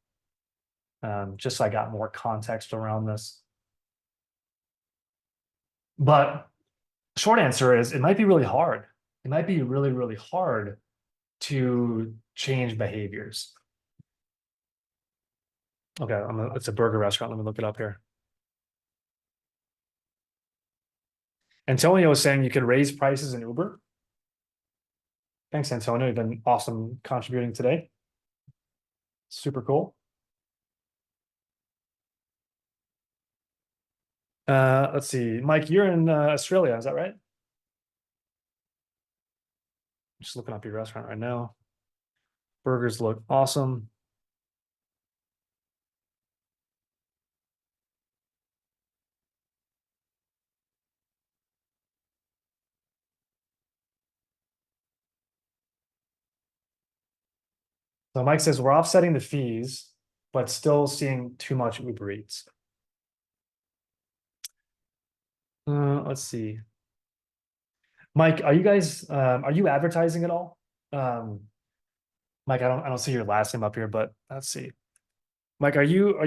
Just so I got more context around this. But short answer is it might be really hard. It might be really, really hard to change behaviors. Okay, it's a burger restaurant. Let me look it up here. Antonio was saying you can raise prices in Uber. Thanks, Antonio. You've been awesome contributing today. Super cool. Let's see. Mike, you're in Australia, is that right? Just looking up your restaurant right now. Burgers look awesome. So Mike says we're offsetting the fees, but still seeing too much Uber Eats. Let's see. Mike, are you guys are you advertising at all? Mike, I don't see your last name up here, but let's see. Mike, are you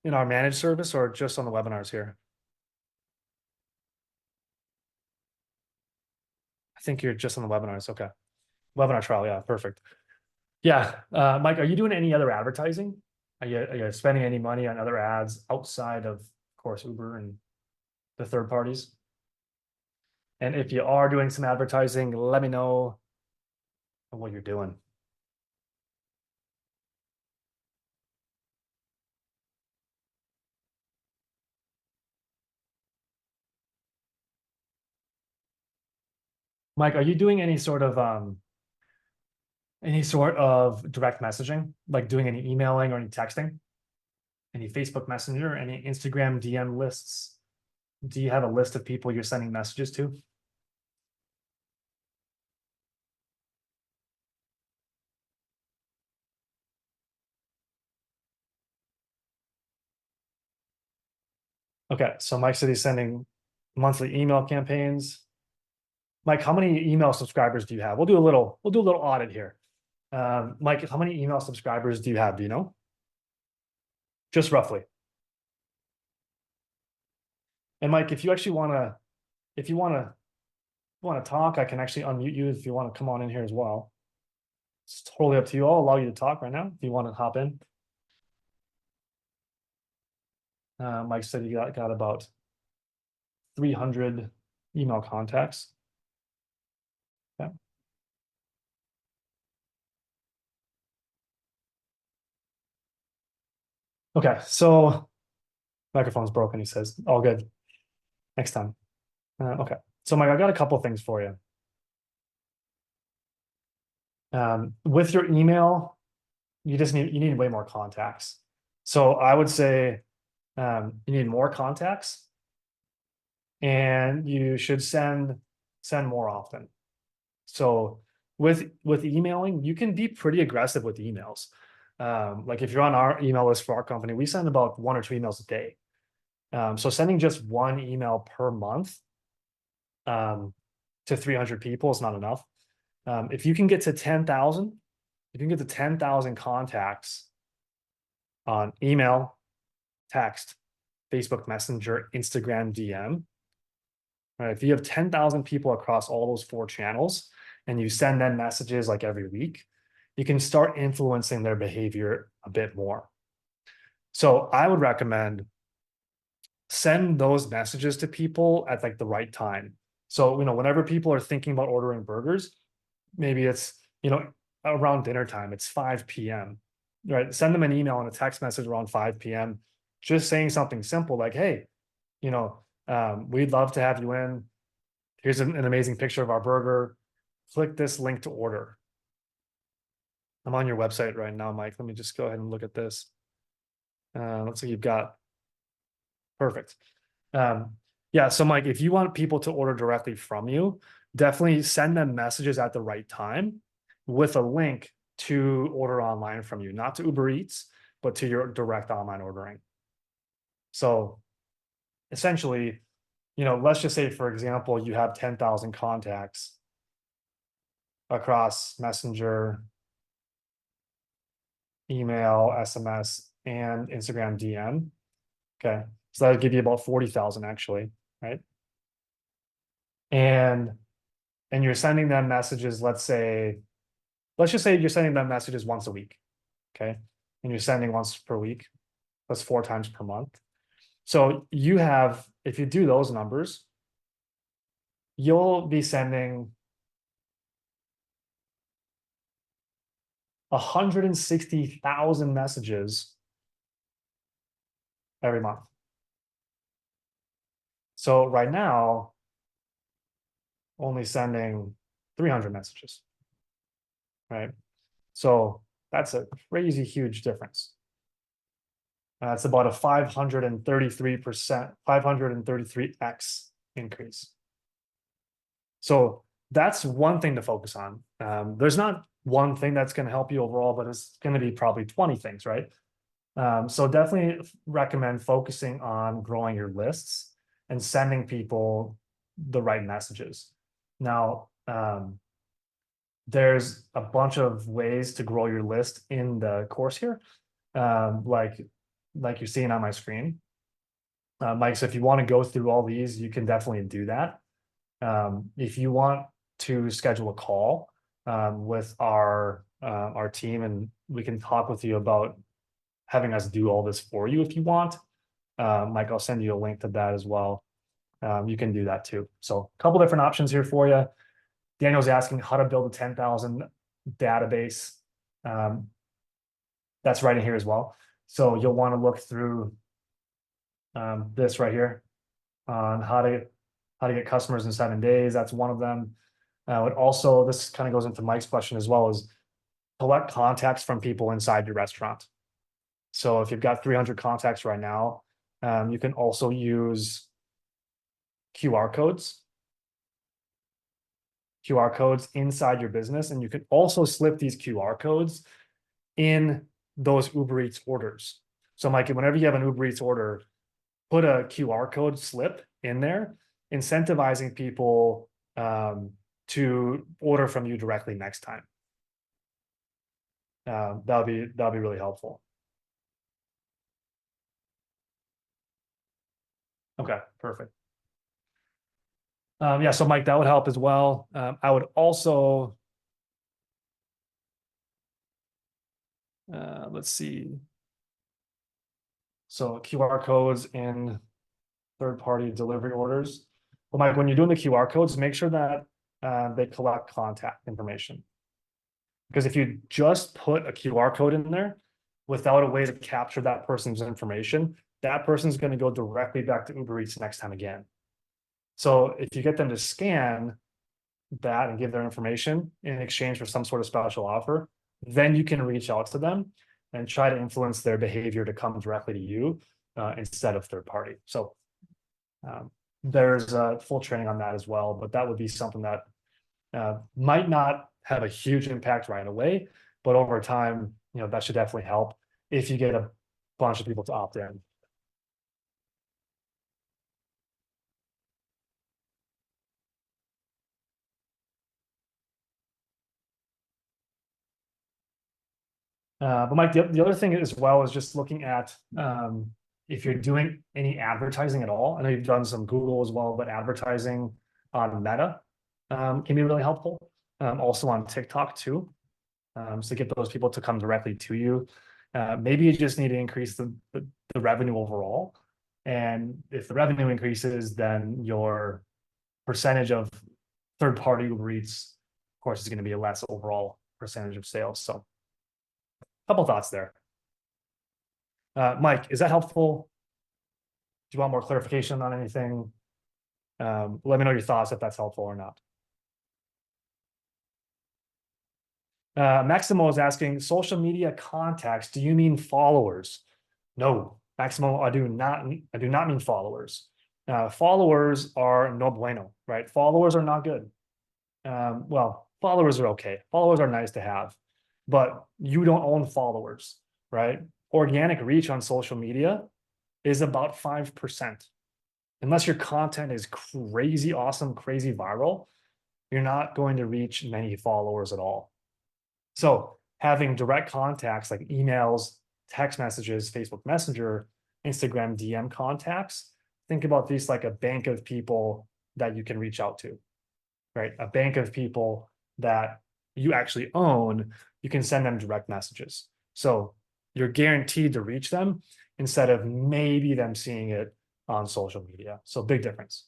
in our managed service or just on the webinars here? I think you're just on the webinars. Okay. Webinar trial, yeah, perfect. Yeah. Mike, are you doing any other advertising? Are you spending any money on other ads outside of course, Uber and the third parties? And if you are doing some advertising, let me know what you're doing. Mike, are you doing any sort of direct messaging, like doing any emailing or any texting? Any Facebook Messenger, any Instagram DM lists? Do you have a list of people you're sending messages to? Okay, so Mike said he's sending monthly email campaigns. Mike, how many email subscribers do you have? We'll do a little audit here. Mike, how many email subscribers do you have? Do you know? Just roughly. And Mike, if you actually if you want to talk, I can actually unmute you if you want to come on in here as well. It's totally up to you. I'll allow you to talk right now if you want to hop in. Mike said you got about 300 email contacts. Yeah. Okay, so microphone's broken, he says. All good. Next time. Okay. So Mike, I got a couple things for you. With your email, you need way more contacts. So I would say you need more contacts and you should send more often. So with emailing, you can be pretty aggressive with emails. Like if you're on our email list for our company, we send about 1 or 2 emails a day. So sending just 1 email per month to 300 people is not enough. If you can get to 10,000, if you can get to 10,000 contacts on email, text, Facebook Messenger, Instagram DM, right? If you have 10,000 people across all those 4 channels and you send them messages like every week, you can start influencing their behavior a bit more. So I would recommend send those messages to people at like the right time. So, whenever people are thinking about ordering burgers, maybe it's, around dinner time, it's 5 p.m., right? Send them an email and a text message around 5 p.m., just saying something simple like, hey, we'd love to have you in. Here's an amazing picture of our burger. Click this link to order. I'm on your website right now, Mike. Let me just go ahead and look at this. Looks like you've got perfect. Yeah, so Mike, if you want people to order directly from you, definitely send them messages at the right time with a link to order online from you, not to Uber Eats, but to your direct online ordering. So essentially, let's just say, for example, you have 10,000 contacts across Messenger, email, SMS, and Instagram DM. Okay. So that would give you about 40,000 actually, right? And you're sending them messages, let's just say you're sending them messages once a week. Okay. And you're sending once per week. That's 4 times per month. So you have, if you do those numbers, you'll be sending 160,000 messages every month. So right now, only sending 300 messages, right? So that's a crazy huge difference. It's about a 533%, 533x increase. So that's one thing to focus on. There's not one thing that's going to help you overall, but it's going to be probably 20 things, right? So definitely recommend focusing on growing your lists and sending people the right messages. Now, there's a bunch of ways to grow your list in the course here, like you're seeing on my screen. Mike, so if you want to go through all these, you can definitely do that. If you want to schedule a call with our team, and we can talk with you about having us do all this for you if you want. Mike, I'll send you a link to that as well. You can do that too. So a couple different options here for you. Daniel's asking how to build a 10,000 database. That's right in here as well. So you'll want to look through this right here on how to get customers in 7 days. That's one of them. But also, this kind of goes into Mike's question as well, is collect contacts from people inside your restaurant. So if you've got 300 contacts right now, you can also use QR codes inside your business. And you can also slip these QR codes in those Uber Eats orders. So Mike, whenever you have an Uber Eats order, put a QR code slip in there, incentivizing people to order from you directly next time. That'll be really helpful. Okay, perfect. Yeah, so Mike, that would help as well. I would also, let's see. So QR codes in third-party delivery orders. But Mike, when you're doing the QR codes, make sure that they collect contact information. Because if you just put a QR code in there without a way to capture that person's information, that person's going to go directly back to Uber Eats next time again. So if you get them to scan that and give their information in exchange for some sort of special offer, then you can reach out to them and try to influence their behavior to come directly to you instead of third party. So there's full training on that as well, but that would be something that might not have a huge impact right away, but over time, that should definitely help if you get a bunch of people to opt in. But Mike, the other thing as well is just looking at if you're doing any advertising at all. I know you've done some Google as well, but advertising on Meta can be really helpful. Also on TikTok too. So get those people to come directly to you. Maybe you just need to increase the revenue overall. And if the revenue increases, then your percentage of third-party Uber Eats, of course, is going to be a less overall percentage of sales. So couple thoughts there. Mike, is that helpful? Do you want more clarification on anything? Let me know your thoughts if that's helpful or not. Maximo is asking, social media contacts, do you mean followers? No, Maximo, I do not mean followers. Followers are no bueno, right? Followers are not good. Well, followers are okay. Followers are nice to have, but you don't own followers, right? Organic reach on social media is about 5%. unless your content is crazy awesome, crazy viral, you're not going to reach many followers at all. So having direct contacts like emails, text messages, Facebook Messenger, Instagram DM contacts, think about these like a bank of people that you can reach out to, right? A bank of people that you actually own, you can send them direct messages. So you're guaranteed to reach them instead of maybe them seeing it on social media. So big difference.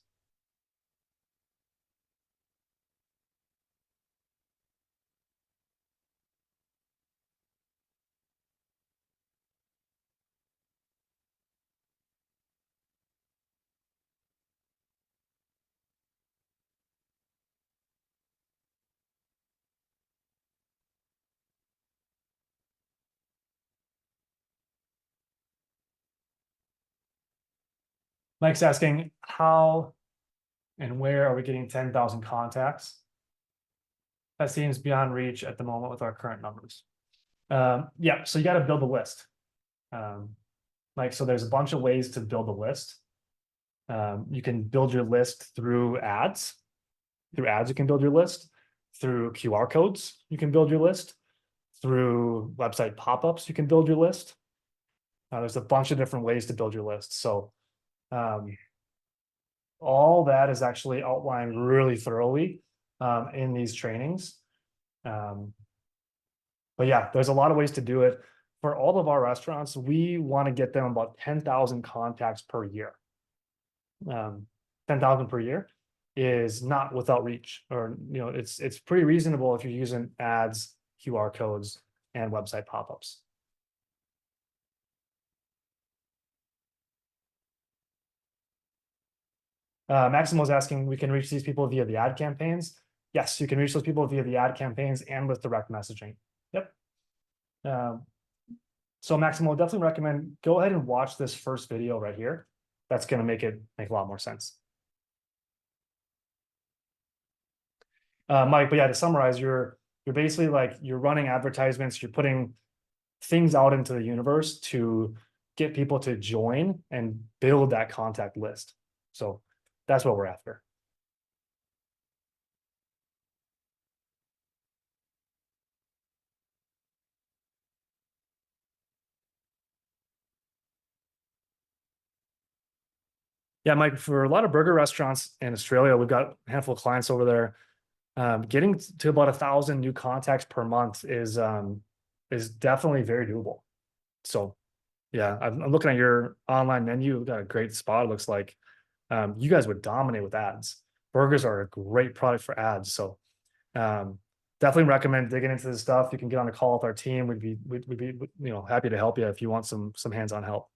Mike's asking how and where are we getting 10,000 contacts? That seems beyond reach at the moment with our current numbers. Yeah, so you got to build a list. Like, so there's a bunch of ways to build a list. You can build your list through ads. Through ads, you can build your list. Through QR codes, you can build your list. Through website pop-ups, you can build your list. There's a bunch of different ways to build your list. So all that is actually outlined really thoroughly in these trainings. But yeah, there's a lot of ways to do it. For all of our restaurants, we want to get them about 10,000 contacts per year. 10,000 per year is not without reach, or it's pretty reasonable if you're using ads, QR codes, and website pop-ups. Maximo is asking, we can reach these people via the ad campaigns. Yes, you can reach those people via the ad campaigns and with direct messaging. Yep. So Maximo, definitely recommend go ahead and watch this first video right here. That's going to make a lot more sense. Mike, but yeah, to summarize, you're basically like you're running advertisements, you're putting things out into the universe to get people to join and build that contact list. So that's what we're after. Yeah, Mike, for a lot of burger restaurants in Australia, we've got a handful of clients over there. Getting to about 1,000 new contacts per month is definitely very doable. So yeah, I'm looking at your online menu. We've got a great spot, it looks like. You guys would dominate with ads. Burgers are a great product for ads. So definitely recommend digging into this stuff. You can get on a call with our team. We'd be happy to help you if you want some hands-on help.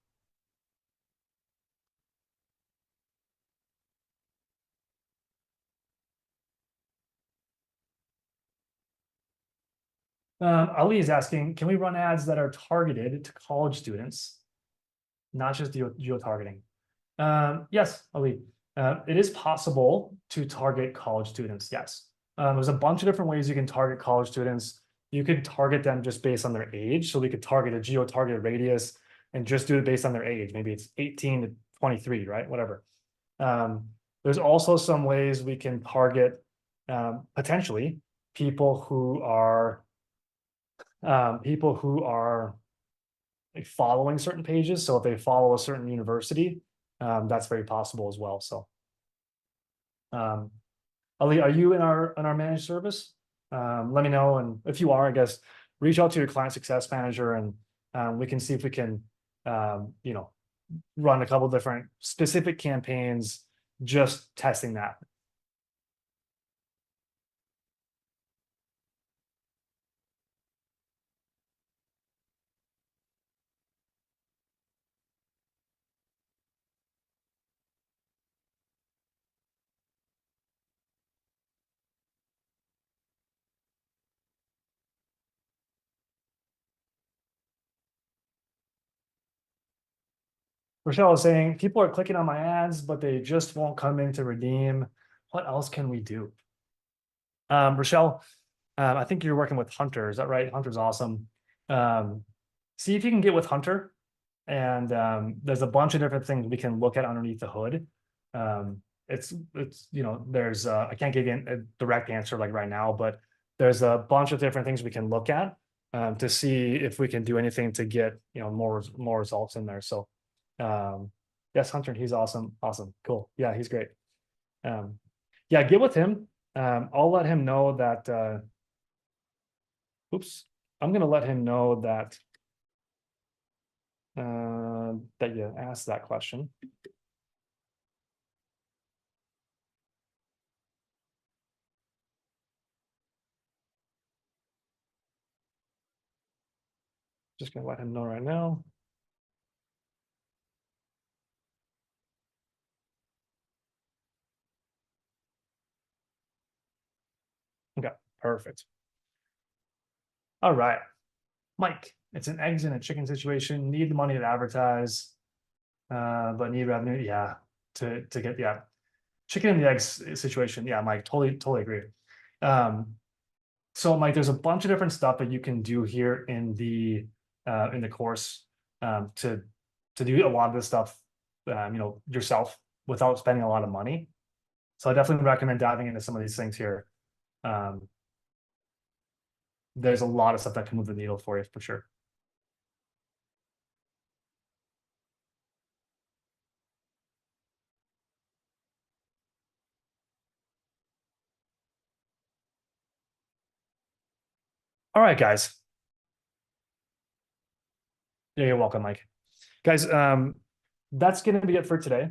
Ali is asking, can we run ads that are targeted to college students, not just geo-targeting? Yes, Ali. It is possible to target college students, yes. There's a bunch of different ways you can target college students. You could target them just based on their age. So we could target a geo-targeted radius and just do it based on their age. Maybe it's 18 to 23, right? Whatever. There's also some ways we can target potentially people who are like following certain pages. So if they follow a certain university, that's very possible as well. So, Ali, are you in our managed service? Let me know, and if you are, I guess reach out to your client success manager, and we can see if we can, run a couple different specific campaigns, just testing that. Rochelle is saying people are clicking on my ads, but they just won't come in to redeem. What else can we do? Rochelle, I think you're working with Hunter. Is that right? Hunter's awesome. See if you can get with Hunter, and there's a bunch of different things we can look at underneath the hood. It's there's I can't give you a direct answer like right now, but there's a bunch of different things we can look at to see if we can do anything to get more results in there. So yes, Hunter, he's awesome, awesome, cool. Yeah, he's great. Yeah, get with him. I'll let him know that. Oops, I'm gonna let him know that that you asked that question. Just gonna let him know right now. Okay, perfect. All right, Mike, it's an eggs and a chicken situation. Need the money to advertise, but need revenue. Yeah, to get chicken and the eggs situation. Yeah, Mike, totally agree. So Mike, there's a bunch of different stuff that you can do here in the course to do a lot of this stuff, yourself without spending a lot of money. So I definitely recommend diving into some of these things here. There's a lot of stuff that can move the needle for you for sure. All right, guys. Yeah, you're welcome, Mike. Guys, that's going to be it for today.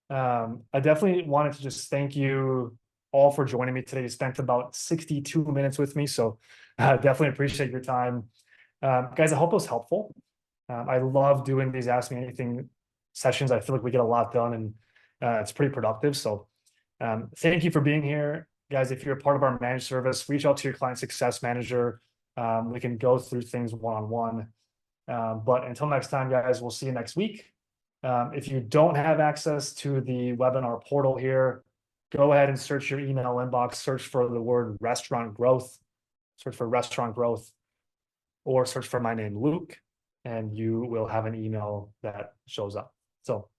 I definitely wanted to just thank you all for joining me today. You spent about 62 minutes with me, so definitely appreciate your time. Guys, I hope it was helpful. I love doing these Ask Me Anything sessions. I feel like we get a lot done and it's pretty productive. So thank you for being here. Guys, if you're a part of our managed service, reach out to your client success manager. We can go through things one-on-one. But until next time, guys, we'll see you next week. If you don't have access to the webinar portal here, go ahead and search your email inbox, search for the word restaurant growth, search for restaurant growth, or search for my name, Luke, and you will have an email that shows up. So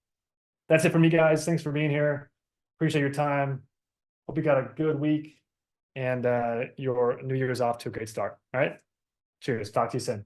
that's it for me, guys. Thanks for being here. Appreciate your time. Hope you got a good week and your New Year's off to a great start. All right. Cheers. Talk to you soon.